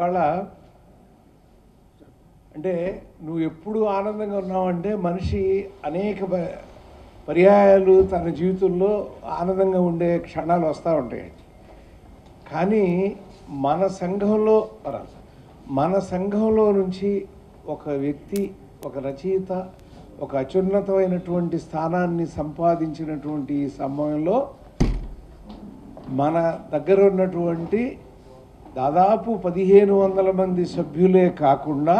ఇవాళ అంటే నువ్వు ఎప్పుడు ఆనందంగా ఉన్నావంటే మనిషి అనేక పర్యాయాలు తన జీవితంలో ఆనందంగా ఉండే క్షణాలు వస్తూ ఉంటాయి. కానీ మన సంఘంలో నుంచి ఒక వ్యక్తి, ఒక రచయిత ఒక అత్యున్నతమైనటువంటి స్థానాన్ని సంపాదించినటువంటి ఈ సమయంలో మన దగ్గర ఉన్నటువంటి దాదాపు 1500 మంది సభ్యులే కాకుండా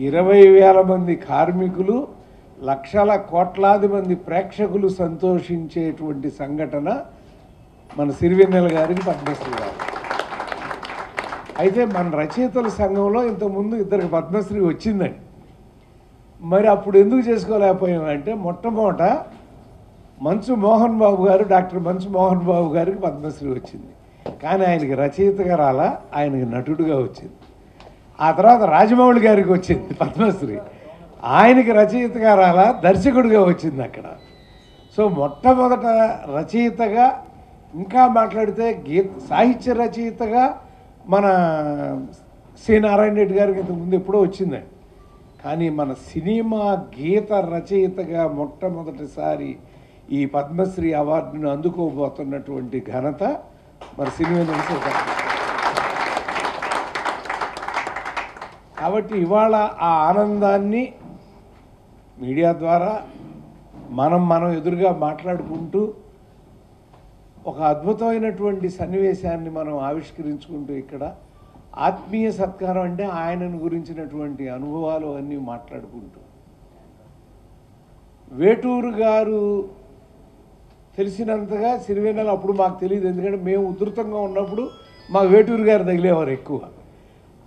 20,000 మంది కార్మికులు, లక్షల కోట్లాది మంది ప్రేక్షకులు సంతోషించేటువంటి సంఘటన మన సిరివెన్నెల గారికి పద్మశ్రీ గారు. అయితే మన రచయితల సంఘంలో ఇంతకుముందు 2 పద్మశ్రీ వచ్చిందండి. మరి అప్పుడు ఎందుకు చేసుకోలేకపోయామంటే మొట్టమొదట మంచు మోహన్ బాబు గారు, డాక్టర్ మంచు మోహన్ బాబు గారికి పద్మశ్రీ వచ్చింది. కానీ ఆయనకి రచయితగా రాలా, ఆయనకి నటుడుగా వచ్చింది. ఆ తర్వాత రాజమౌళి గారికి వచ్చింది పద్మశ్రీ, ఆయనకి రచయితగా రాలా, దర్శకుడిగా వచ్చింది అక్కడ. సో మొట్టమొదట రచయితగా, ఇంకా మాట్లాడితే సాహిత్య రచయితగా మన సి నారాయణ రెడ్డి గారికి ఇంతకుముందు ఎప్పుడో వచ్చిందండి. కానీ మన సినిమా గీత రచయితగా మొట్టమొదటిసారి ఈ పద్మశ్రీ అవార్డును అందుకోబోతున్నటువంటి ఘనత మన సినిమా నుంచి. కాబట్టి ఇవాళ ఆ ఆనందాన్ని మీడియా ద్వారా మనం ఎదురుగా మాట్లాడుకుంటూ ఒక అద్భుతమైనటువంటి సన్నివేశాన్ని మనం ఆవిష్కరించుకుంటూ ఇక్కడ ఆత్మీయ సత్కారం అంటే ఆయనను గురించినటువంటి అనుభవాలు అన్నీ మాట్లాడుకుంటూ, వేటూరు గారు తెలిసినంతగా సిరివెన్నెల అప్పుడు మాకు తెలియదు. ఎందుకంటే మేము ఉధృతంగా ఉన్నప్పుడు మాకు వేటూరు గారు తగిలేవారు ఎక్కువ.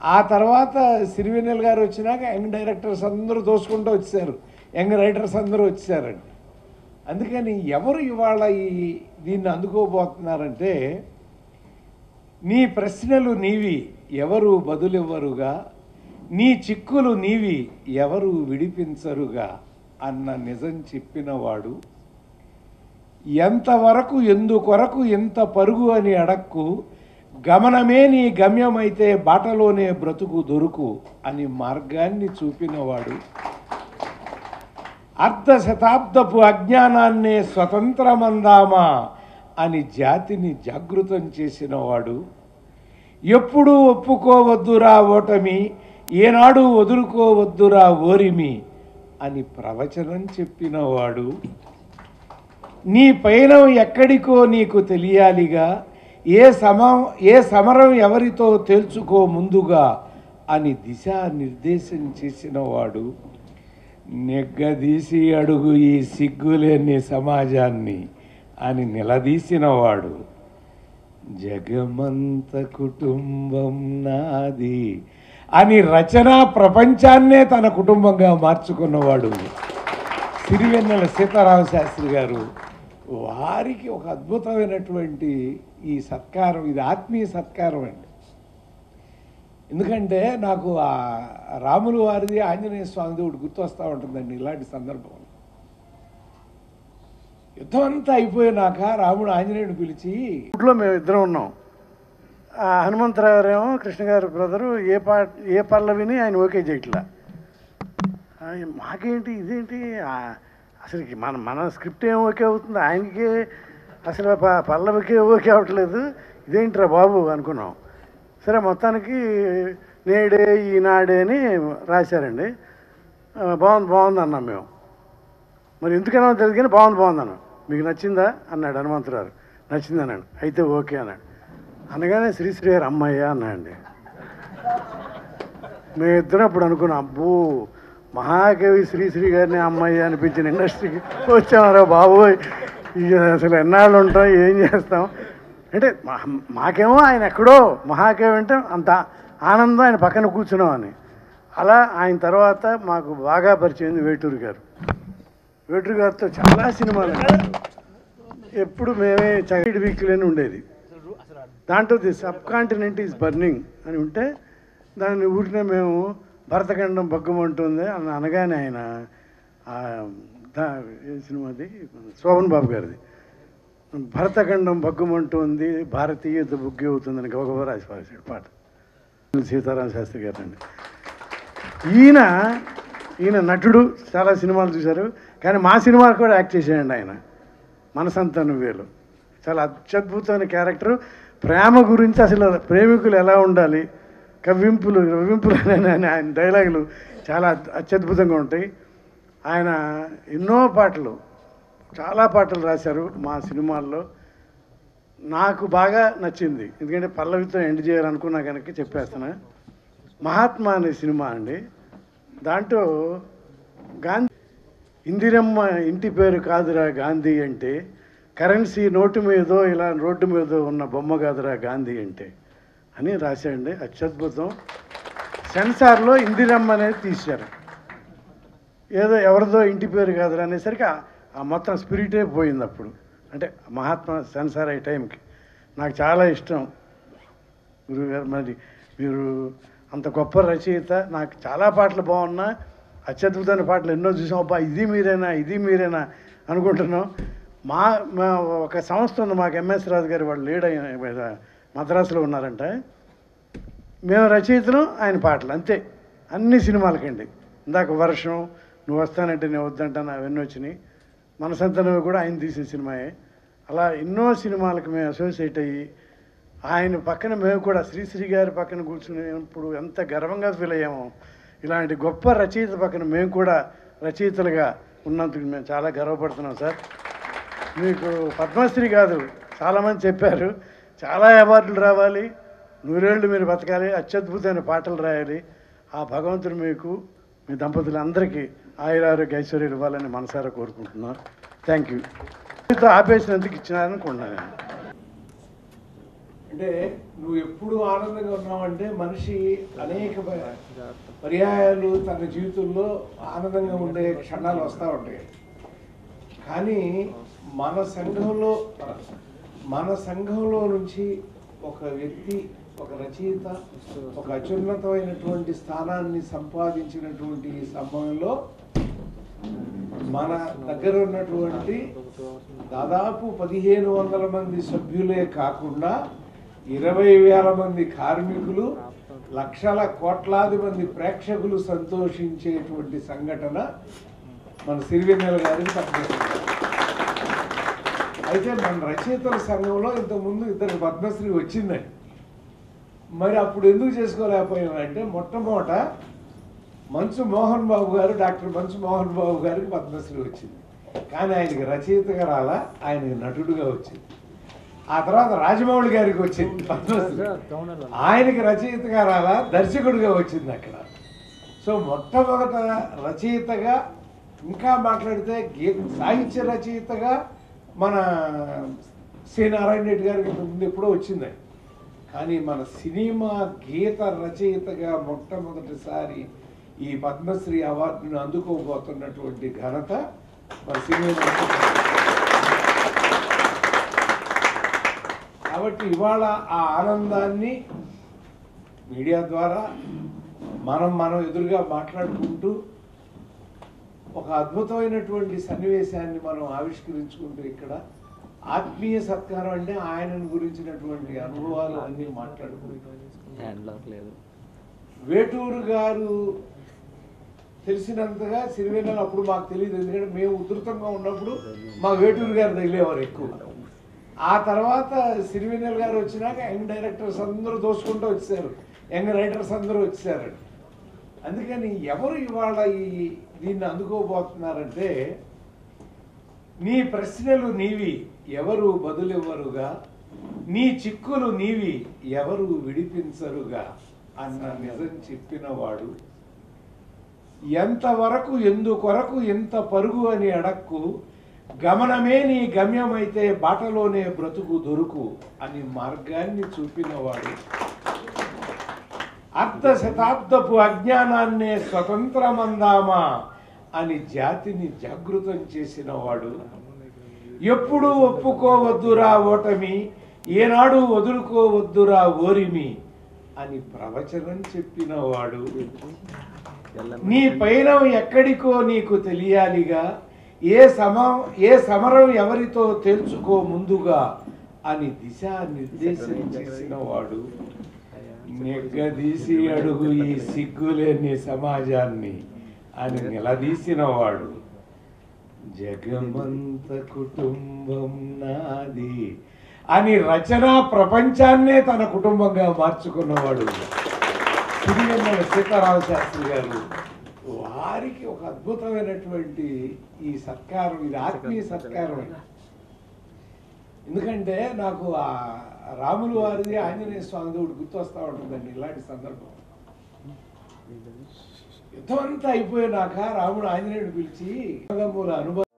ఆ తర్వాత సిరివెన్నెల గారు వచ్చినాక యంగ్ డైరెక్టర్స్ అందరూ దోసుకుంటూ వచ్చేసారు, యంగ్ రైటర్స్ అందరూ వచ్చేసారండి. అందుకని ఎవరు ఇవాళ దీన్ని అందుకోబోతున్నారంటే, నీ ప్రశ్నలు నీవి ఎవరు బదులివ్వరుగా, నీ చిక్కులు నీవి ఎవరు విడిపించరుగా అన్న నిజం చెప్పినవాడు, ఎంతవరకు ఎందుకొరకు ఎంత పరుగు అని అడక్కు, గమనమే నీ గమ్యమైతే బాటలోనే బ్రతుకు దొరుకు అని మార్గాన్ని చూపినవాడు, అర్ధశతాబ్దపు అజ్ఞానాన్నే స్వతంత్రమందామా అని జాతిని జాగృతం చేసినవాడు, ఎప్పుడూ ఒప్పుకోవద్దురా ఓటమి, ఏనాడు వదులుకోవద్దురా ఓరిమి అని ప్రవచనం చెప్పినవాడు, నీ పయనం ఎక్కడికో నీకు తెలియాలిగా, ఏ సమరం ఎవరితో తేల్చుకో ముందుగా అని దిశానిర్దేశం చేసినవాడు, నెగ్గదీసి అడుగు ఈ సిగ్గులేని సమాజాన్ని అని నిలదీసినవాడు, జగమంత కుటుంబం నాది అని రచనా ప్రపంచాన్నే తన కుటుంబంగా మార్చుకున్నవాడు సిరివెన్నెల సీతారామ శాస్త్రి గారు. వారికి ఒక అద్భుతమైనటువంటి ఈ సత్కారం, ఇది ఆత్మీయ సత్కారం అండి. ఎందుకంటే నాకు ఆ రాములు వారిది ఆంజనేయ స్వామిది ఒకటి గుర్తొస్తూ ఉంటుందండి ఇలాంటి సందర్భంలో. యుద్ధం అంతా అయిపోయినాక రాముడు ఆంజనేయుడు పిలిచి, ఇంట్లో మేము ఇద్దరం ఉన్నాం. హనుమంతరావు కృష్ణ గారి బ్రదరు ఏ పల్లవిని ఆయన ఓకే చేయట్లా. మాకేంటి ఇదేంటి అసలు మన స్క్రిప్ట్ ఏం ఓకే అవుతుంది, ఆయనకి అసలు పల్లవికి ఓకే అవ్వట్లేదు, ఇదేంటిరా బాబు అనుకున్నాం. సరే మొత్తానికి నేడే ఈనాడే అని రాశారండి. బాగుంది అన్నాం మేము. మరి ఎందుకన్నా తెలియదు కానీ బాగుంది అన్నాం. మీకు నచ్చిందా అన్నాడు హనుమంతరావు. నచ్చింది అన్నాడు. అయితే ఓకే అన్నాడు. అనగానే శ్రీశ్రీ గారు అమ్మాయ్యా అన్నాడండి. మేమిద్దరం అప్పుడు అనుకున్నాం, అబ్బో మహాకవి శ్రీశ్రీ గారిని అమ్మాయి అనిపించిన ఇండస్ట్రీకి వచ్చామరా బాబోయ్, ఇక అసలు ఎన్నాళ్ళు ఉంటాం, ఏం చేస్తాం అంటే మాకేమో ఆయన ఎక్కడో మహాకవి అంటే అంత ఆనందం ఆయన పక్కన కూర్చున్నాం అని. అలా ఆయన తర్వాత మాకు బాగా పరిచయం వేటూరు గారు. వేటూరు గారితో చాలా సినిమాలు ఎప్పుడు మేమే చైల్డ్ వీక్లీ అని ఉండేది. దాంట్లో the sub continent is burning అని ఉంటే దాన్ని ఊరినే మేము భరతఖండం భగ్గమంటుంది అని అనగానే ఆయన ఏ సినిమాది శోభన్ బాబు గారిది భరతఖండం భగ్గమంటుంది భారతీయత బుగ్గి అవుతుందని గౌరవ రాసి పాట. సీతారామ శాస్త్రి గారు అండి. ఈయన నటుడు, చాలా సినిమాలు చూశారు, కానీ మా సినిమాలు కూడా యాక్ట్ చేసేయండి ఆయన. మనసంతా నువ్వేలు చాలా అత్యద్భుతమైన క్యారెక్టరు. ప్రేమ గురించి అసలు ప్రేమికులు ఎలా ఉండాలి, కవ్వింపులు అనే ఆయన డైలాగులు చాలా అత్యద్భుతంగా ఉంటాయి. ఆయన ఎన్నో పాటలు, చాలా పాటలు రాశారు మా సినిమాల్లో. నాకు బాగా నచ్చింది, ఎందుకంటే పల్లవితో ఎండ్ చేయాలనుకున్నా కనుక చెప్పేస్తున్నా. మహాత్మా అనే సినిమా అండి. దాంట్లో గాంధీ, ఇందిరమ్మ ఇంటి పేరు కాదురా గాంధీ అంటే, కరెన్సీ నోటు మీదో ఇలా రోడ్డు మీదో ఉన్న బొమ్మ కాదురా గాంధీ అంటే అని రాశాడండి. అత్యద్భుతం. సెన్సార్లో ఇందిరమ్మ అనేది తీశారు. ఏదో ఎవరిదో ఇంటి పేరు కాదురా అనేసరికి ఆ మొత్తం స్పిరిటే పోయింది అప్పుడు. అంటే మహాత్మా సెన్సార్ అయ్యే టైంకి నాకు చాలా ఇష్టం గురువుగారు. మరి మీరు అంత గొప్ప రచయిత. నాకు చాలా పాటలు బాగున్నా, అత్యద్భుతమైన పాటలు ఎన్నో చూసాం. అబ్బా ఇది మీరేనా అనుకుంటున్నాం. మా ఒక సంస్థ ఉంది మాకు, ఎంఎస్ రాజు గారు, వాళ్ళు లీడ్ అయిన మద్రాసులో ఉన్నారంట. మేము రచయితలు, ఆయన పాటలు అంతే అన్ని సినిమాలకండి. ఇందాక వర్షం, నువ్వు వస్తానంటే నేను వద్దంటాను, అవన్నీ వచ్చినాయి. మనసంతనవి కూడా ఆయన తీసిన సినిమాయే. అలా ఎన్నో సినిమాలకు మేము అసోసియేట్ అయ్యి, ఆయన పక్కన మేము కూడా శ్రీశ్రీ గారి పక్కన కూర్చునేప్పుడు ఎంత గర్వంగా ఫీల్ అయ్యామో. ఇలాంటి గొప్ప రచయిత పక్కన మేము కూడా రచయితలుగా ఉన్నందుకు మేము చాలా గర్వపడుతున్నాం సార్. మీకు పద్మశ్రీ కాదు, చాలామంది చెప్పారు, చాలా అవార్డులు రావాలి, 100 ఏళ్ళు మీరు బతకాలి, అత్యద్భుతమైన పాటలు రాయాలి. ఆ భగవంతుడు మీకు, మీ దంపతులందరికీ ఆయురారోగ్య ఐశ్వర్యాలు ఇవ్వాలని మనసారా కోరుకుంటున్నాను. Thank you. ఆపేసినందుకు ఇచ్చినారనుకున్నాను. అంటే నువ్వు ఎప్పుడు ఆనందంగా ఉన్నావంటే, మనిషి అనేక పర్యాయాలు తన జీవితంలో ఆనందంగా ఉండే క్షణాలు వస్తూ ఉంటాయి. కానీ మన సంఘంలో నుంచి ఒక వ్యక్తి, ఒక రచయిత, ఒక అత్యున్నతమైనటువంటి స్థానాన్ని సంపాదించినటువంటి ఈ సమయంలో మన దగ్గర ఉన్నటువంటి దాదాపు 1500 మంది సభ్యులే కాకుండా 20,000 మంది కార్మికులు, లక్షల కోట్లాది మంది ప్రేక్షకులు సంతోషించేటువంటి సంఘటన మన సిరివెన్నెల గారికి పట్టుకుంటున్నారు. అయితే మన రచయితల సంఘంలో ఇంతకుముందు 2 పద్మశ్రీ వచ్చిందండి. మరి అప్పుడు ఎందుకు చేసుకోలేకపోయామంటే, మొట్టమొదట మంచు మోహన్ బాబు గారు, డాక్టర్ మంచు మోహన్ బాబు గారికి పద్మశ్రీ వచ్చింది. కానీ ఆయనకి రచయితగా రాలా, ఆయనకి నటుడుగా వచ్చింది. ఆ తర్వాత రాజమౌళి గారికి వచ్చింది పద్మశ్రీ, ఆయనకి రచయితగా రాలా, దర్శకుడిగా వచ్చింది అక్కడ. సో మొట్టమొదట రచయితగా, ఇంకా మాట్లాడితే సాహిత్య రచయితగా మన సి నారాయణ రెడ్డి గారికి ముందు ఎప్పుడో వచ్చింది. కానీ మన సినిమా గీత రచయితగా మొట్టమొదటిసారి ఈ పద్మశ్రీ అవార్డును అందుకోబోతున్నటువంటి ఘనత మన సినిమా. కాబట్టి ఇవాళ ఆ ఆనందాన్ని మీడియా ద్వారా మనం ఎదురుగా మాట్లాడుకుంటూ ఒక అద్భుతమైనటువంటి సన్నివేశాన్ని మనం ఆవిష్కరించుకుంటూ, ఇక్కడ ఆత్మీయ సత్కారం అంటే ఆయనను గురించినటువంటి అనుభవాలు అన్నీ మాట్లాడుకుంటాం. వేటూరు గారు తెలిసినంతగా సిరివెన్నెల అప్పుడు మాకు తెలియదు, ఎందుకంటే మేము ఉధృతంగా ఉన్నప్పుడు మా వేటూరు గారు తగిలేవారు ఎక్కువ. ఆ తర్వాత సిరివెన్నెల గారు వచ్చినాక యంగ్ డైరెక్టర్స్ అందరూ దోసుకుంటూ వచ్చారు, యంగ్ రైటర్స్ అందరూ వచ్చారు. అందుకని ఎవరు ఇవాళ దీన్ని అందుకోబోతున్నారంటే, నీ ప్రశ్నలు నీవి, ఎవరు బదులెవ్వరుగా, నీ చిక్కులు నీవి, ఎవరు విడిపించరుగా అన్న నిజం చెప్పినవాడు. ఎంతవరకు ఎందుకొరకు ఎంత పరుగు అని అడక్కు, గమనమే నీ గమ్యమైతే బాటలోనే బ్రతుకు దొరుకు అని మార్గాన్ని చూపినవాడు. అర్ధ శతాబ్దపు అజ్ఞానాన్నే స్వతంత్రమందామా అని జాతిని జాగృతం చేసినవాడు. ఎప్పుడూ ఒప్పుకోవద్దురా ఓటమి, ఏనాడు వదులుకోవద్దురా ఓరిమి అని ప్రవచనం చెప్పినవాడు. నీ పయనం ఎక్కడికో నీకు తెలియాలిగా, ఏ సమరం ఎవరితో తెలుసుకో ముందుగా అని దిశానిర్దేశం చేసినవాడు. నిగ్గదీసి అడుగు ఈ సిగ్గులేని సమాజాన్ని అని నిలదీసిన వాడు, జగమంత కుటుంబం నాది అని రచనా ప్రపంచాన్నే తన కుటుంబంగా మార్చుకున్నవాడు సిరివెన్నెల సీతారామ శాస్త్రి గారు. వారికి ఒక అద్భుతమైనటువంటి ఈ సత్కారం, ఇది ఆత్మీయ సత్కారం. ఎందుకంటే నాకు ఆ రాములు వారిది ఆంజనేయ స్వామి ఒకటి గుర్తొస్తా ఉంటుందండి ఇలాంటి సందర్భం. యుద్ధం అంతా అయిపోయినాక రాముడు ఆంజనేయుడు పిలిచి అనుభవం